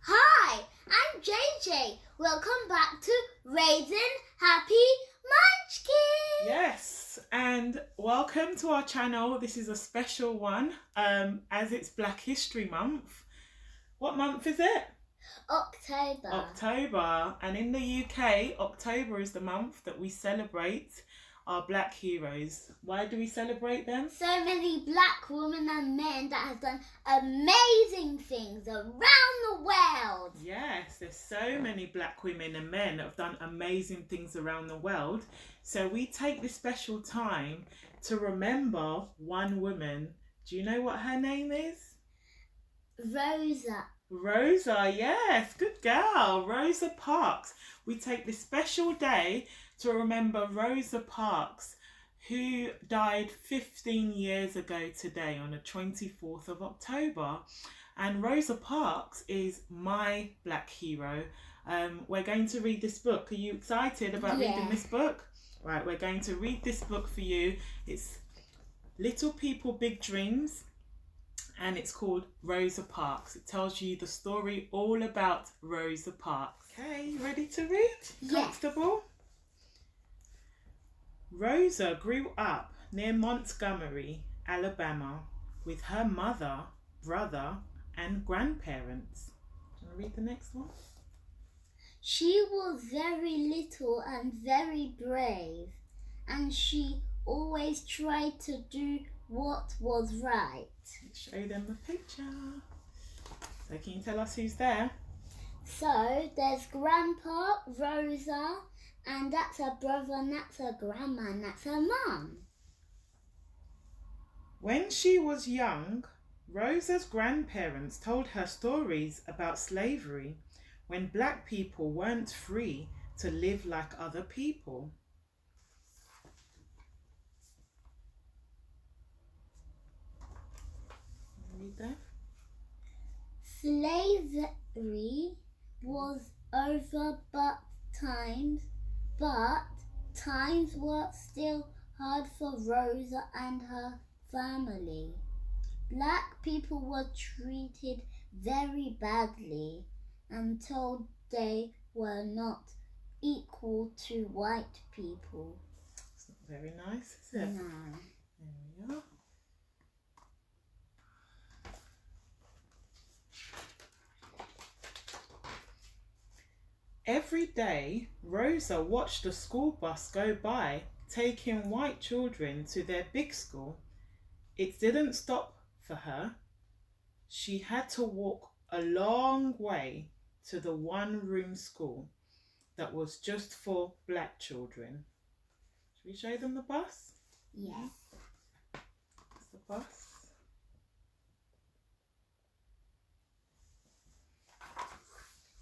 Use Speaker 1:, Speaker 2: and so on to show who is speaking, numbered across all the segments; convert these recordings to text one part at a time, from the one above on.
Speaker 1: Hi, I'm JJ. Welcome back to Raising Happy Munchkins.
Speaker 2: Yes, and welcome to our channel. This is a special one as it's Black History Month. What month is it? October. And in the UK, October is the month that we celebrate our black heroes. Why do we celebrate them?
Speaker 1: So many black women and men that have done amazing things around the world.
Speaker 2: Yes, there's so many black women and men that have done amazing things around the world. So we take this special time to remember one woman. Do you know what her name is? Rosa, yes, good girl, Rosa Parks. We take this special day to remember Rosa Parks, who died 15 years ago today on the 24th of October. And Rosa Parks is my black hero. We're going to read this book. Are you excited about reading this book? Right, we're going to read this book for you. It's Little People, Big Dreams. And it's called Rosa Parks. It tells you the story all about Rosa Parks. Okay, you ready to read? Comfortable? Rosa grew up near Montgomery, Alabama, with her mother, brother, and grandparents. Do you want to read the next one?
Speaker 1: She was very little and very brave, and she always tried to do what was right.
Speaker 2: Show them the picture. So can you tell us who's there?
Speaker 1: So there's Grandpa, Rosa, and that's her brother, and that's her grandma, and that's her mum.
Speaker 2: When she was young, Rosa's grandparents told her stories about slavery when black people weren't free to live like other people. Read that.
Speaker 1: Slavery was over, but times were still hard for Rosa and her family. Black people were treated very badly and told they were not equal to white people.
Speaker 2: It's not very nice, is it?
Speaker 1: No.
Speaker 2: There we are. Every day, Rosa watched a school bus go by, taking white children to their big school. It didn't stop for her. She had to walk a long way to the one-room school that was just for black children. Should we show them the bus?
Speaker 1: Yes.
Speaker 2: It's the bus.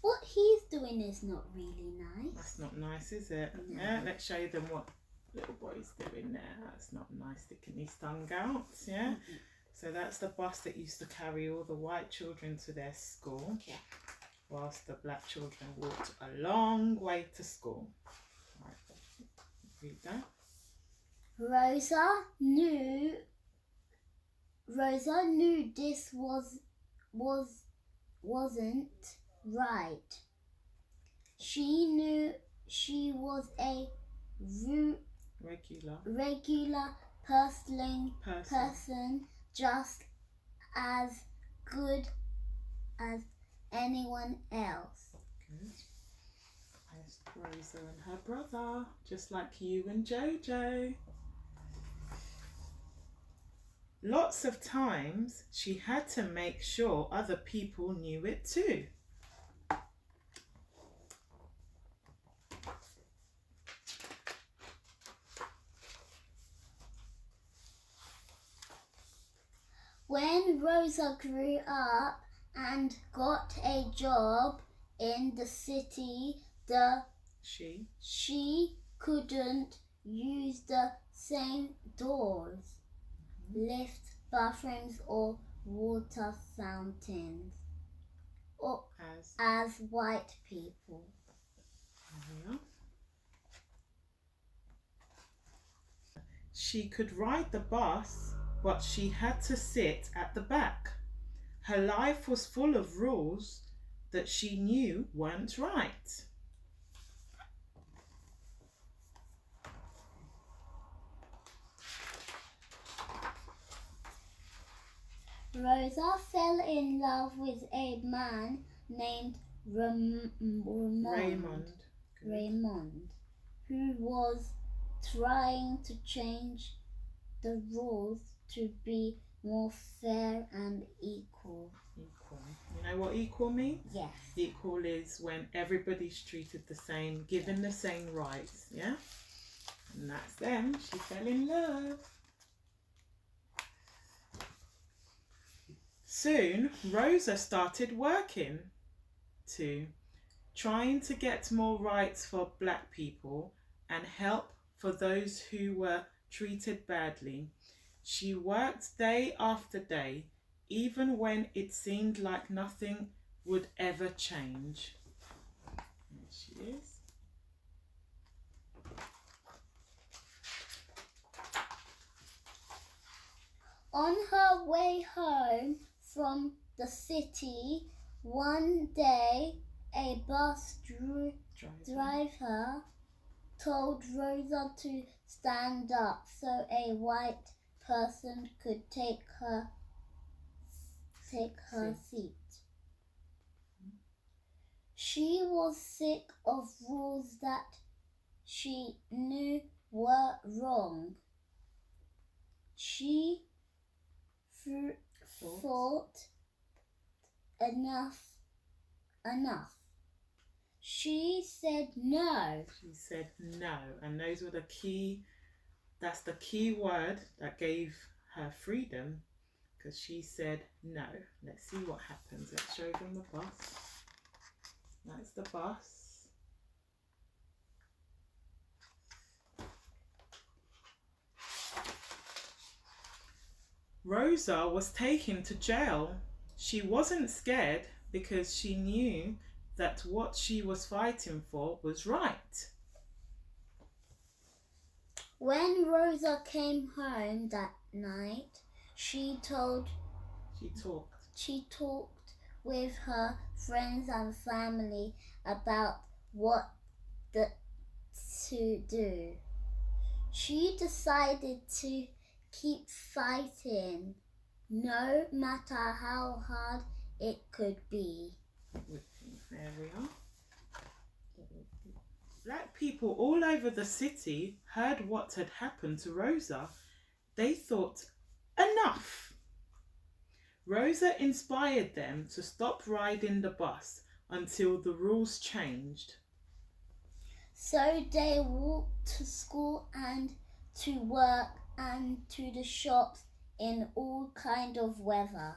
Speaker 1: What he's doing is not really nice.
Speaker 2: That's not nice, is it?
Speaker 1: No.
Speaker 2: Yeah, let's show them what little boy's doing there. That's not nice, sticking his tongue out. Yeah.
Speaker 1: Mm-hmm.
Speaker 2: So that's the bus that used to carry all the white children to their school, whilst the black children walked a long way to school. Right, read that.
Speaker 1: Rosa knew this wasn't right. She knew she was a regular person, just as good as anyone else.
Speaker 2: Good. There's Rosa and her brother, just like you and Jojo. Lots of times she had to make sure other people knew it too.
Speaker 1: When Rosa grew up and got a job in the city, she couldn't use the same doors, lifts, bathrooms or water fountains as white people.
Speaker 2: She could ride the bus, but she had to sit at the back. Her life was full of rules that she knew weren't right.
Speaker 1: Rosa fell in love with a man named Raymond, who was trying to change the rules to be more fair and equal.
Speaker 2: Equal. You know what equal means?
Speaker 1: Yes.
Speaker 2: Equal is when everybody's treated the same, given the same rights, yeah? And that's them. She fell in love. Soon, Rosa started working too, trying to get more rights for black people and help for those who were treated badly. She worked day after day, even when it seemed like nothing would ever change. There she is.
Speaker 1: On her way home from the city, one day a bus driver told Rosa to stand up so a white person could take her seat. She was sick of rules that she knew were wrong. She thought enough. She said no.
Speaker 2: She said no, and those were that's the key word that gave her freedom, because she said no. Let's see what happens. Let's show them the bus. That's the bus. Rosa was taken to jail. She wasn't scared because she knew that what she was fighting for was right.
Speaker 1: When Rosa came home that night, she talked with her friends and family about what to do. She decided to keep fighting, no matter how hard it could be.
Speaker 2: There we are. Black people all over the city heard what had happened to Rosa. They thought, enough! Rosa inspired them to stop riding the bus until the rules changed.
Speaker 1: So they walked to school and to work and to the shops in all kind of weather.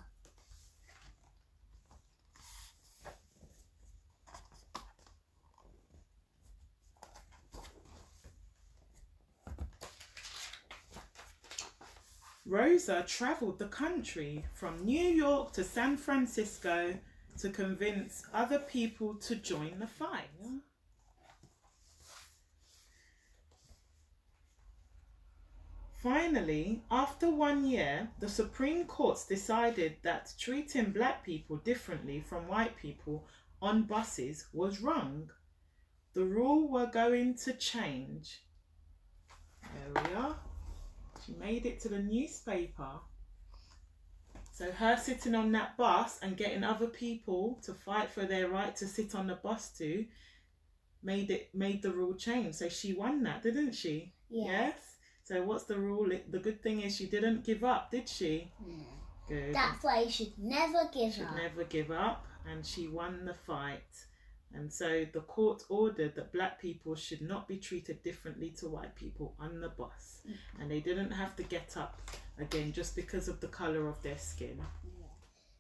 Speaker 2: Rosa travelled the country from New York to San Francisco to convince other people to join the fight. Finally, after 1 year, the Supreme Court decided that treating black people differently from white people on buses was wrong. The rule were going to change. There we are. She made it to the newspaper. So her sitting on that bus and getting other people to fight for their right to sit on the bus too made the rule change. So she won that, didn't she?
Speaker 1: Yeah.
Speaker 2: Yes? So what's the rule? The good thing is she didn't give up, did she?
Speaker 1: Yeah.
Speaker 2: Good.
Speaker 1: That's why you should never give up.
Speaker 2: Should never give up, and she won the fight. And so the court ordered that black people should not be treated differently to white people on the bus. And they didn't have to get up again just because of the colour of their skin.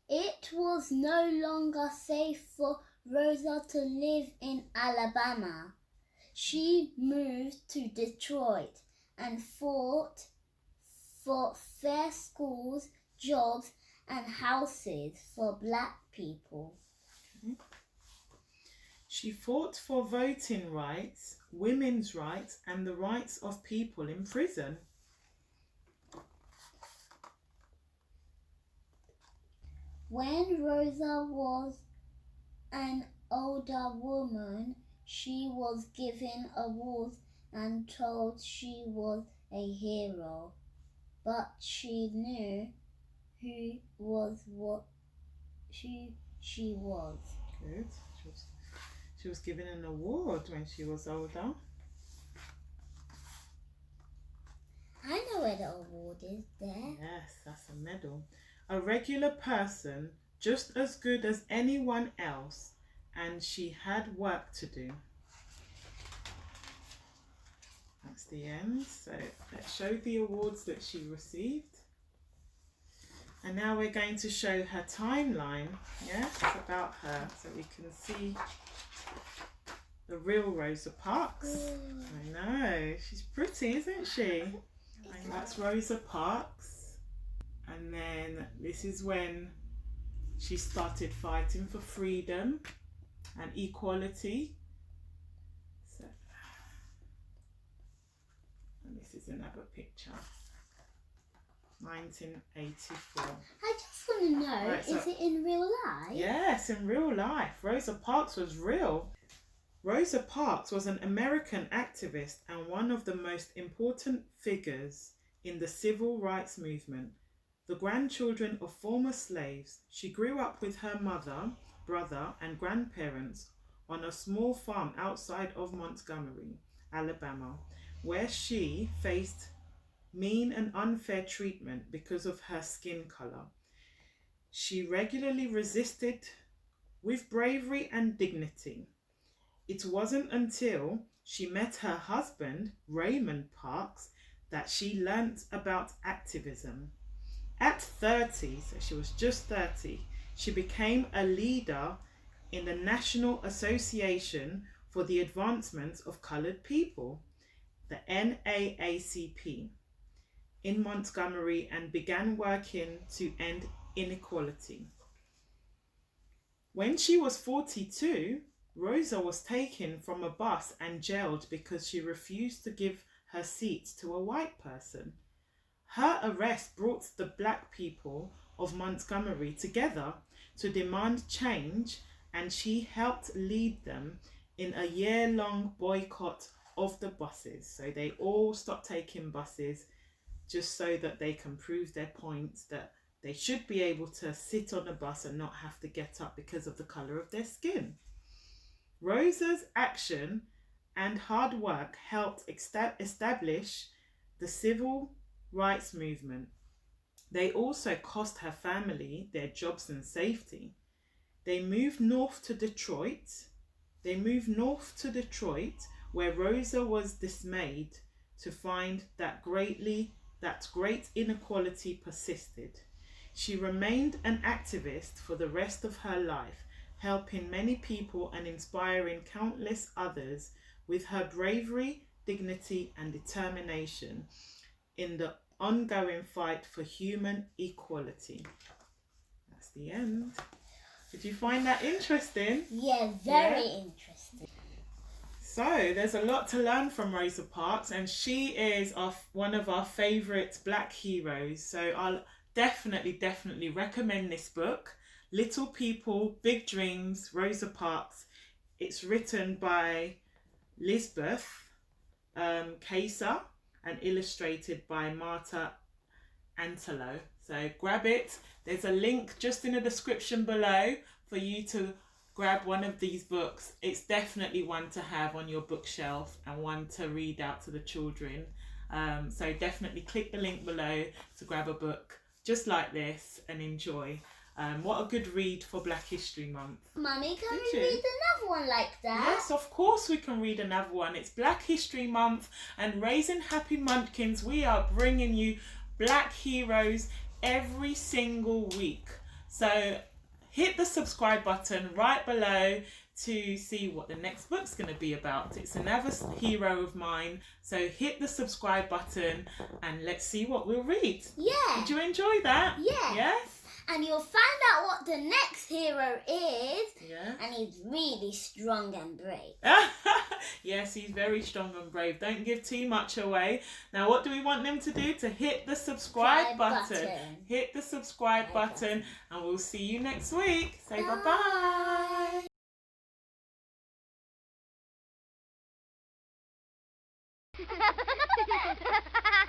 Speaker 1: It was no longer safe for Rosa to live in Alabama. She moved to Detroit and fought for fair schools, jobs and houses for black people.
Speaker 2: She fought for voting rights, women's rights, and the rights of people in prison.
Speaker 1: When Rosa was an older woman, she was given awards and told she was a hero. But she knew who she was.
Speaker 2: Good. She was given an award when she was older.
Speaker 1: I know where the award is there.
Speaker 2: Yes, that's a medal. A regular person, just as good as anyone else, and she had work to do. That's the end. So let's show the awards that she received. And now we're going to show her timeline, yes, about her, so we can see the real Rosa Parks. I know, she's pretty, isn't she? And that's Rosa Parks. And then this is when she started fighting for freedom and equality. So, and this is another picture. 1984.
Speaker 1: I just want to know,
Speaker 2: Right, so-
Speaker 1: is it in real life?
Speaker 2: Yes, in real life. Rosa Parks was real. Rosa Parks was an American activist and one of the most important figures in the civil rights movement. The grandchildren of former slaves, she grew up with her mother, brother, and grandparents on a small farm outside of Montgomery, Alabama, where she faced mean and unfair treatment because of her skin color. She regularly resisted with bravery and dignity. It wasn't until she met her husband, Raymond Parks, that she learnt about activism. At 30, so she was just 30, she became a leader in the National Association for the Advancement of Colored People, the NAACP, in Montgomery and began working to end inequality. When she was 42, Rosa was taken from a bus and jailed because she refused to give her seat to a white person. Her arrest brought the black people of Montgomery together to demand change, and she helped lead them in a year-long boycott of the buses. So they all stopped taking buses just so that they can prove their point that they should be able to sit on a bus and not have to get up because of the colour of their skin. Rosa's action and hard work helped establish the civil rights movement. They also cost her family their jobs and safety. They moved north to Detroit, where Rosa was dismayed to find that great inequality persisted. She remained an activist for the rest of her life, helping many people and inspiring countless others with her bravery, dignity, and determination in the ongoing fight for human equality. That's the end. Did you find that interesting?
Speaker 1: Yeah, very interesting.
Speaker 2: So there's a lot to learn from Rosa Parks, and she is one of our favourite black heroes. So I'll definitely recommend this book, Little People, Big Dreams, Rosa Parks. It's written by Lisbeth Kayser and illustrated by Marta Antelo. So grab it. There's a link just in the description below for you to grab one of these books. It's definitely one to have on your bookshelf and one to read out to the children. So definitely click the link below to grab a book just like this and enjoy. What a good read for Black History Month.
Speaker 1: Mummy, can
Speaker 2: Did
Speaker 1: we
Speaker 2: you?
Speaker 1: read another one like that?
Speaker 2: Yes, of course we can read another one. It's Black History Month, and Raising Happy Munchkins, we are bringing you black heroes every single week. So hit the subscribe button right below to see what the next book's going to be about. It's another hero of mine. So hit the subscribe button and let's see what we'll read.
Speaker 1: Yeah.
Speaker 2: Did you enjoy that?
Speaker 1: Yeah.
Speaker 2: Yes?
Speaker 1: And you'll find out what the next hero is.
Speaker 2: Yeah.
Speaker 1: And he's really strong and brave.
Speaker 2: Yes, he's very strong and brave. Don't give too much away. Now, what do we want them to do? To hit the subscribe button. Hit the subscribe button. And we'll see you next week. Say bye-bye.
Speaker 1: Bye.